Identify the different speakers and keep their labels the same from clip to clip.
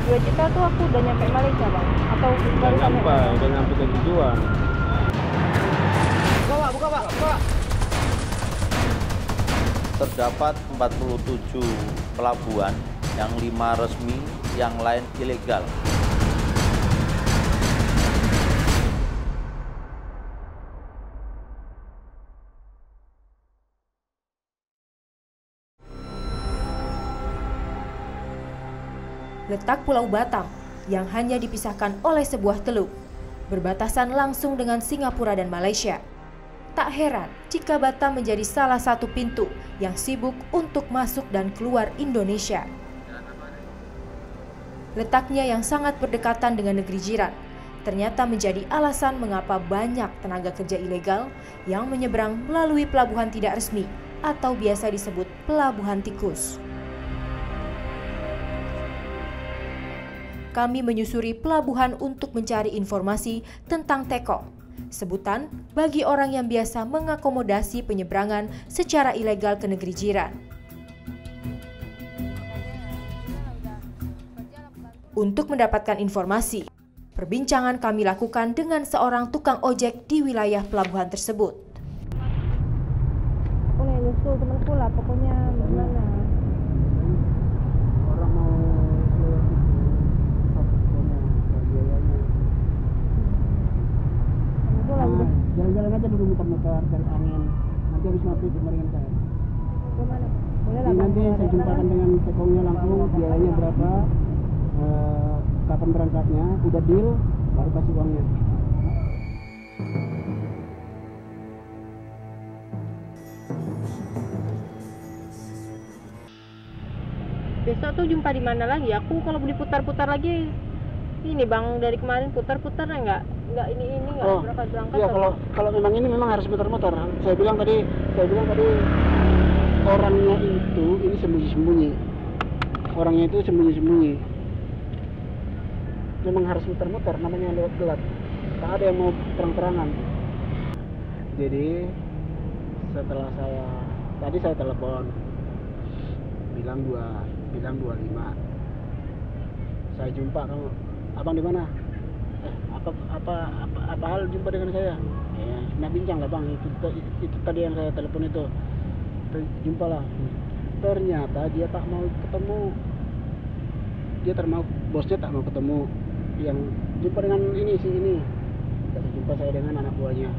Speaker 1: 2 juta tuh aku udah nyampe Malaysia bang? Atau
Speaker 2: Udah nyampe ke tujuan.
Speaker 1: Buka pak.
Speaker 3: Terdapat 47 pelabuhan, yang 5 resmi, yang lain ilegal.
Speaker 4: Letak Pulau Batam yang hanya dipisahkan oleh sebuah teluk, berbatasan langsung dengan Singapura dan Malaysia. Tak heran jika Batam menjadi salah satu pintu yang sibuk untuk masuk dan keluar Indonesia. Letaknya yang sangat berdekatan dengan negeri jiran, ternyata menjadi alasan mengapa banyak tenaga kerja ilegal yang menyeberang melalui pelabuhan tidak resmi atau biasa disebut pelabuhan tikus. Kami menyusuri pelabuhan untuk mencari informasi tentang tekong, sebutan bagi orang yang biasa mengakomodasi penyeberangan secara ilegal ke negeri jiran. Untuk mendapatkan informasi, perbincangan kami lakukan dengan seorang tukang ojek di wilayah pelabuhan tersebut.
Speaker 1: Aku nyusul temanku lah, pokoknya gimana?
Speaker 2: Orang mau jalan-jalan aja dulu muter-muter cari angin. Nanti habis maghrib kemarin saya.
Speaker 1: Gimana? Boleh lah.
Speaker 2: Nanti saya jumpakan dengan tekongnya langsung, biayanya berapa, kapan berangkatnya, udah deal, baru kasih uangnya.
Speaker 1: Besok tuh jumpa di mana lagi? Aku kalau diputar-putar lagi, ini bang dari kemarin putar-putar nggak ini nggak berangkat.
Speaker 2: Iya, kalau memang ini memang harus muter-muter. Saya bilang tadi orangnya itu ini sembunyi-sembunyi. Orangnya itu sembunyi-sembunyi. Memang harus muter-muter, namanya lewat gelap. Tak ada yang mau terang-terangan. Jadi setelah saya telepon, bilang 25. Saya jumpa, kamu abang di mana? Apa hal jumpa dengan saya? Ya, nak bincang lah bang, itu tadi yang saya telepon itu. Jumpa lah. Ternyata dia tak mau ketemu. Bosnya tak mau ketemu. Yang jumpa dengan ini. Kasih jumpa saya dengan anak buahnya.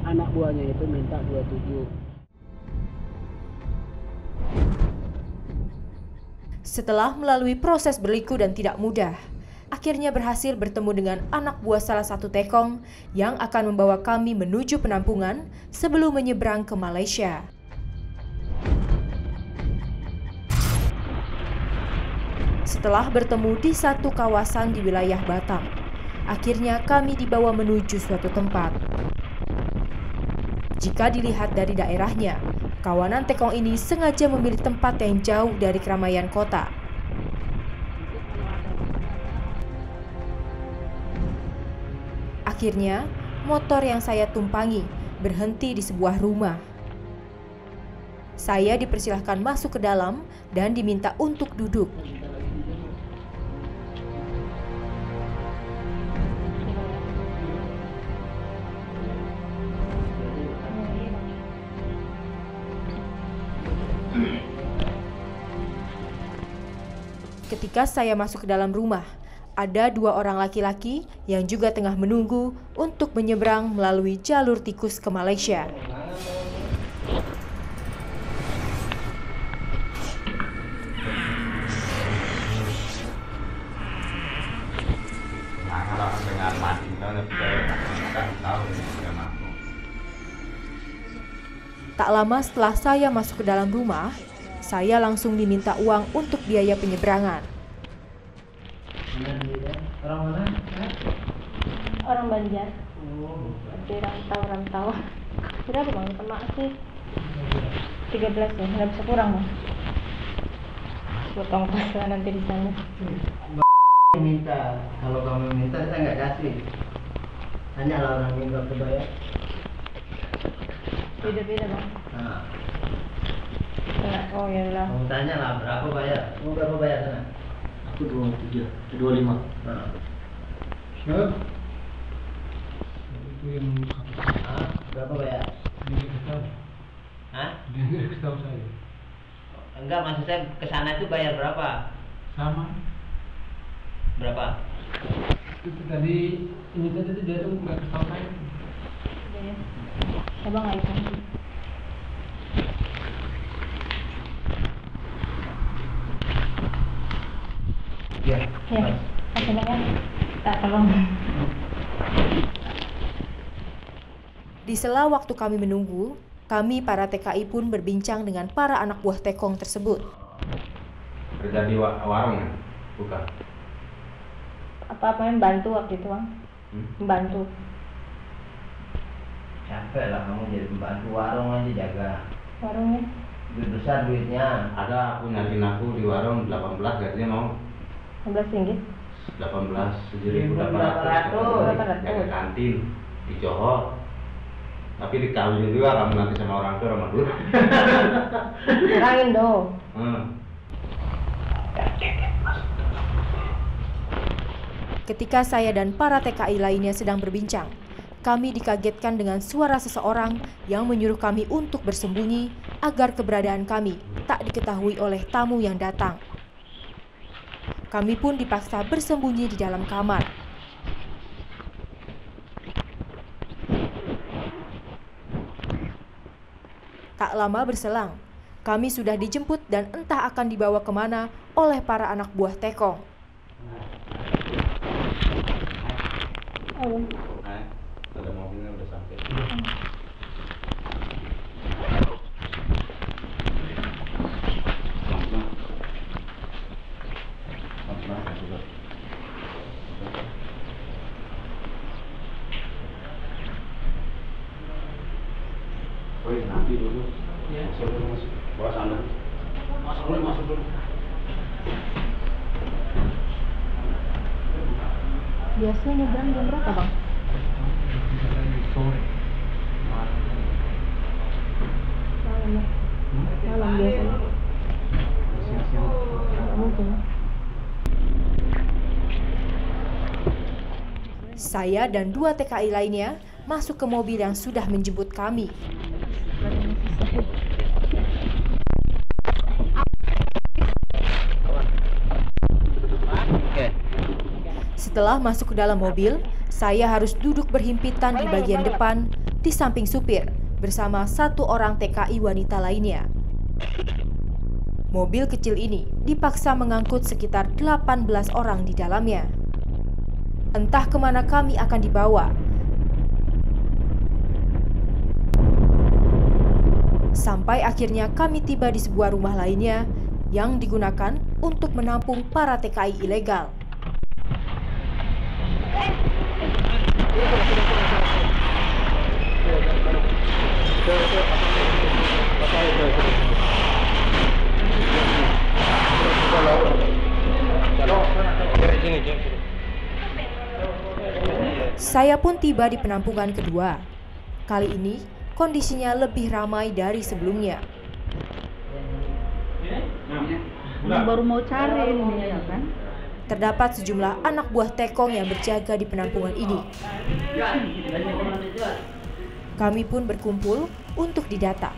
Speaker 2: Anak buahnya itu minta 27.
Speaker 4: Setelah melalui proses berliku dan tidak mudah, akhirnya berhasil bertemu dengan anak buah salah satu tekong yang akan membawa kami menuju penampungan sebelum menyeberang ke Malaysia. Setelah bertemu di satu kawasan di wilayah Batam, akhirnya kami dibawa menuju suatu tempat. Jika dilihat dari daerahnya, kawanan tekong ini sengaja memilih tempat yang jauh dari keramaian kota. Akhirnya, motor yang saya tumpangi berhenti di sebuah rumah. Saya dipersilahkan masuk ke dalam dan diminta untuk duduk. Ketika saya masuk ke dalam rumah, ada 2 orang laki-laki yang juga tengah menunggu untuk menyeberang melalui jalur tikus ke Malaysia. Tak lama setelah saya masuk ke dalam rumah, saya langsung diminta uang untuk biaya penyeberangan.
Speaker 2: Orang mana?
Speaker 1: Orang Banjar. Rantau. Berapa bang? Temak sih 13 ya, nggak bisa kurang bang. Potong pas nanti di sana.
Speaker 5: Minta, kalau kamu minta saya nggak kasih. Tanyalah orang yang nggak kebayar.
Speaker 1: Beda-beda bang.
Speaker 5: Nah,
Speaker 1: Oh ya lah.
Speaker 5: kamu tanya lah berapa bayar? Mau berapa bayar sana?
Speaker 2: Itu 25.
Speaker 5: Nah.
Speaker 2: Siap. Itu yang
Speaker 5: Berapa bayar? Hah?
Speaker 2: dia tahu saya.
Speaker 5: Enggak, maksud saya ke sana itu bayar berapa?
Speaker 2: Sama.
Speaker 5: Berapa?
Speaker 2: Itu tadi ini tadi dia tuh nggak tahu saya.
Speaker 1: Coba nggak itu?
Speaker 5: Ya.
Speaker 1: Ya, kasih banyak. Tak tolong.
Speaker 4: Di sela waktu kami menunggu, kami para TKI pun berbincang dengan para anak buah Tekong tersebut.
Speaker 6: Kerja di warung ya? Bukan?
Speaker 1: Apa membantu waktu itu, Bang? Membantu.
Speaker 5: Capek lah kamu jadi pembantu warung aja jaga.
Speaker 1: Warungnya?
Speaker 5: Duit besar duitnya.
Speaker 6: Ada aku nyariin aku di warung 18 gajinya mau
Speaker 1: 15 ringgit.
Speaker 6: 18
Speaker 5: 1.800.
Speaker 6: jaga kantin di Johor. Tapi dikawin juga kamu nanti sama orang tua sama dulu.
Speaker 1: Kurangin dong.
Speaker 4: Ketika saya dan para TKI lainnya sedang berbincang, kami dikagetkan dengan suara seseorang yang menyuruh kami untuk bersembunyi agar keberadaan kami tak diketahui oleh tamu yang datang. Kami pun dipaksa bersembunyi di dalam kamar. Tak lama berselang, kami sudah dijemput dan entah akan dibawa kemana oleh para anak buah Tekong.
Speaker 6: Ada mobilnya udah sampai. Oh iya, nanti dulu. Ya. Masuk dulu, Mas. Bawa sandal. Masuk dulu.
Speaker 1: Biasanya nyebrang jam berapa, Bang?
Speaker 2: Sore.
Speaker 1: Malam ya? Malam biasanya.
Speaker 2: Siang-siang.
Speaker 1: Nggak mungkin.
Speaker 4: Saya dan 2 TKI lainnya masuk ke mobil yang sudah menjemput kami. Setelah masuk ke dalam mobil, saya harus duduk berhimpitan di bagian depan di samping supir bersama 1 orang TKI wanita lainnya. Mobil kecil ini dipaksa mengangkut sekitar 18 orang di dalamnya. Entah kemana kami akan dibawa. Sampai akhirnya kami tiba di sebuah rumah lainnya yang digunakan untuk menampung para TKI ilegal. Saya pun tiba di penampungan kedua. Kali ini kondisinya lebih ramai dari sebelumnya.
Speaker 7: Baru mau cari ini ya kan?
Speaker 4: Terdapat sejumlah anak buah Tekong yang berjaga di penampungan ini. Kami pun berkumpul untuk didata.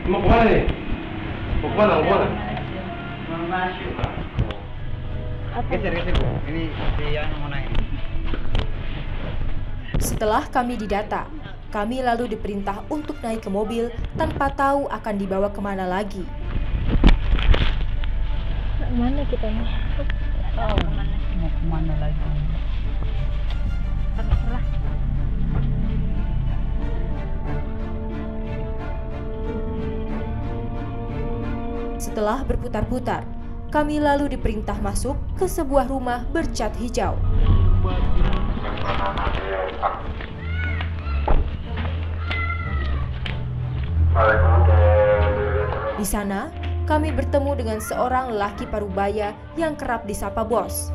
Speaker 6: Mau kemana nih? Mau kemana?
Speaker 5: Mau masuk.
Speaker 1: Geser
Speaker 5: Bu. Ini si yang mau naik.
Speaker 4: Setelah kami didata, kami lalu diperintah untuk naik ke mobil tanpa tahu akan dibawa kemana lagi.
Speaker 1: Mana kita nih?
Speaker 7: Tahu mau kemana lagi?
Speaker 1: Terserah.
Speaker 4: Setelah berputar-putar, kami lalu diperintah masuk ke sebuah rumah bercat hijau. Di sana, kami bertemu dengan seorang lelaki parubaya yang kerap disapa bos.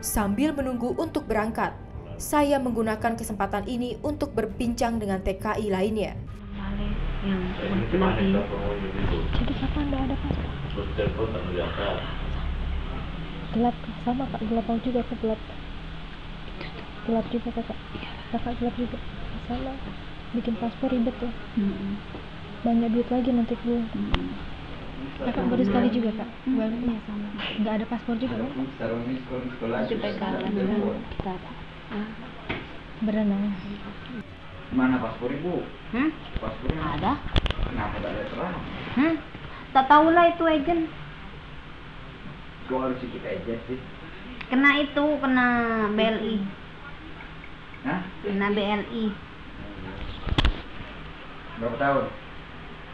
Speaker 4: Sambil menunggu untuk berangkat, Saya menggunakan kesempatan ini untuk berbincang dengan TKI lainnya.
Speaker 7: Balik yang lagi.
Speaker 1: Jadi kakak nggak ada paspor? Gelap sama kak, gelap juga kak, gelap juga kakak. Kakak gelap juga sama, bikin paspor ribet ya. Banyak duit lagi nanti keluar. Kakak baru sekali juga kak, baru ya sama. Nggak ada paspor juga kan?
Speaker 7: Kita kalah kita
Speaker 1: Berenang.
Speaker 6: Mana paspor ibu? Paspornya
Speaker 7: ada.
Speaker 6: kenapa tak ada terang?
Speaker 7: Tak tahu lah itu agent.
Speaker 6: Kok harus ikut aja sih?
Speaker 7: Kena BLI.
Speaker 6: Hah?
Speaker 7: Kena BLI.
Speaker 6: Berapa tahun?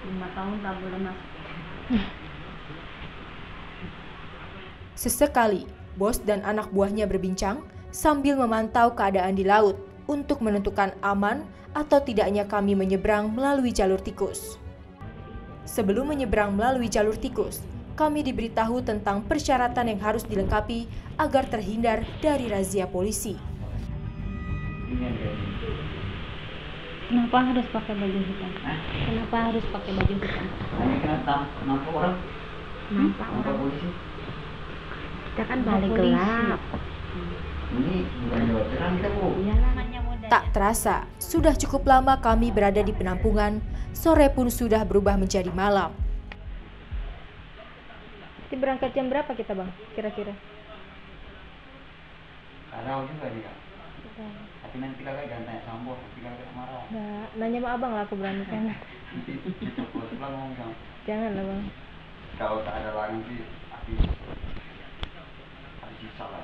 Speaker 7: 5 tahun tak boleh masuk.
Speaker 4: Sesekali, bos dan anak buahnya berbincang sambil memantau keadaan di laut untuk menentukan aman atau tidaknya kami menyeberang melalui jalur tikus. Sebelum menyeberang melalui jalur tikus, kami diberitahu tentang persyaratan yang harus dilengkapi agar terhindar dari razia polisi.
Speaker 7: Kenapa harus pakai baju hitam? Kenapa harus pakai baju hitam?
Speaker 6: Kenapa orang?
Speaker 7: Kenapa
Speaker 6: polisi?
Speaker 7: Kita kan balik gelap.
Speaker 6: Ini bukan lewat terang kita bu.
Speaker 7: Iya namanya muda.
Speaker 4: Tak terasa, sudah cukup lama kami berada di penampungan, sore pun sudah berubah menjadi malam.
Speaker 1: Nanti berangkat jam berapa kita bang, kira-kira?
Speaker 6: Tahu juga dia. Tapi nanti kakak jangan tanya sama bos, nanti kakak marah.
Speaker 1: Nggak, nanya sama abang lah aku berani kan.
Speaker 6: Bos lah ngomong sama.
Speaker 1: Jangan lah bang.
Speaker 6: Kalau tak ada lagi sih, habis sisa lah.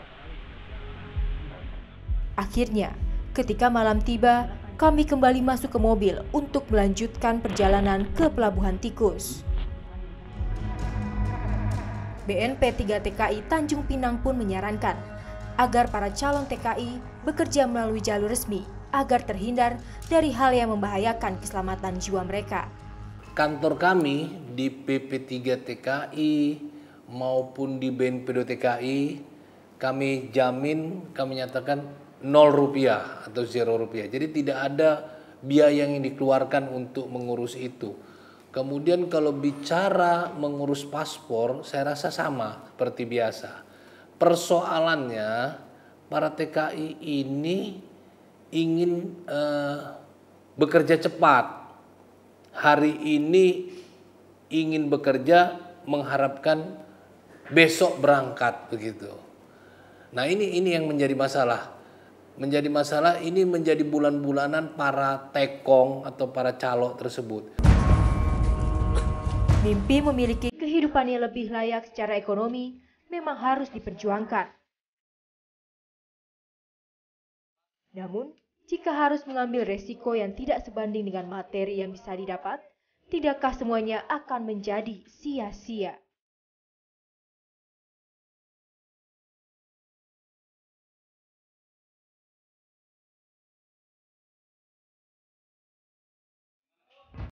Speaker 4: Akhirnya, ketika malam tiba, kami kembali masuk ke mobil untuk melanjutkan perjalanan ke Pelabuhan Tikus. BNP 3 TKI Tanjung Pinang pun menyarankan agar para calon TKI bekerja melalui jalur resmi agar terhindar dari hal yang membahayakan keselamatan jiwa mereka.
Speaker 8: Kantor kami di PP3 TKI maupun di BNP 2 TKI, kami jamin, kami nyatakan 0 rupiah atau 0 rupiah. Jadi tidak ada biaya yang dikeluarkan untuk mengurus itu. Kemudian kalau bicara mengurus paspor, saya rasa sama seperti biasa. Persoalannya para TKI ini ingin bekerja cepat. Hari ini ingin bekerja mengharapkan besok berangkat begitu. Nah ini yang menjadi masalah. Menjadi masalah ini menjadi bulan-bulanan para tekong atau para calo tersebut.
Speaker 4: Mimpi memiliki kehidupan yang lebih layak secara ekonomi memang harus diperjuangkan. Namun, jika harus mengambil resiko yang tidak sebanding dengan materi yang bisa didapat, tidakkah semuanya akan menjadi sia-sia?